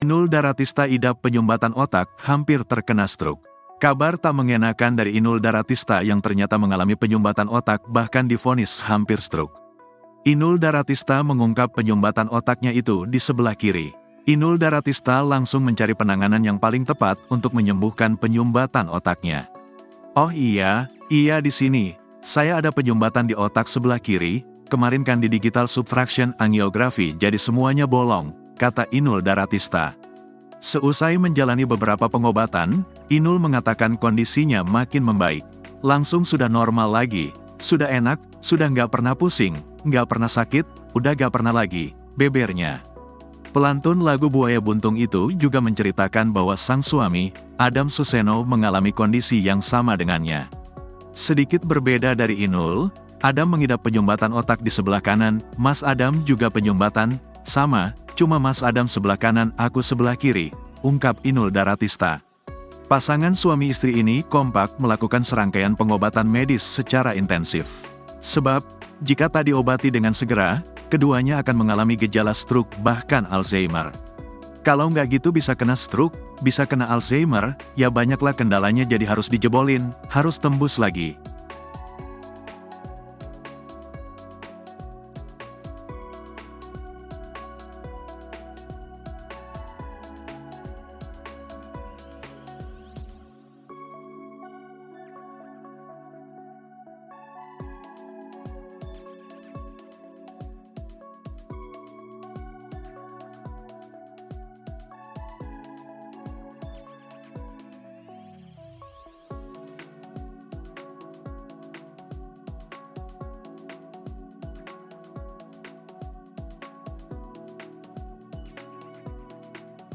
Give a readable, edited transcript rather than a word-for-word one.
Inul Daratista idap penyumbatan otak, hampir terkena stroke. Kabar tak mengenakan dari Inul Daratista yang ternyata mengalami penyumbatan otak bahkan divonis hampir stroke. Inul Daratista mengungkap penyumbatan otaknya itu di sebelah kiri. Inul Daratista langsung mencari penanganan yang paling tepat untuk menyembuhkan penyumbatan otaknya. "Oh iya di sini. Saya ada penyumbatan di otak sebelah kiri, kemarin kan di digital subtraction angiography jadi semuanya bolong," kata Inul Daratista. Seusai menjalani beberapa pengobatan, Inul mengatakan kondisinya makin membaik. Langsung sudah normal lagi, sudah enak, sudah nggak pernah pusing, nggak pernah sakit, udah nggak pernah lagi, bebernya. Pelantun lagu Buaya Buntung itu juga menceritakan bahwa sang suami, Adam Suseno, mengalami kondisi yang sama dengannya. Sedikit berbeda dari Inul, Adam mengidap penyumbatan otak di sebelah kanan, Mas Adam juga penyumbatan, sama, cuma Mas Adam sebelah kanan, aku sebelah kiri, ungkap Inul Daratista. Pasangan suami istri ini kompak melakukan serangkaian pengobatan medis secara intensif. Sebab, jika tak diobati dengan segera, keduanya akan mengalami gejala stroke bahkan Alzheimer. Kalau nggak gitu bisa kena stroke, bisa kena Alzheimer, ya banyaklah kendalanya jadi harus dijebolin, harus tembus lagi.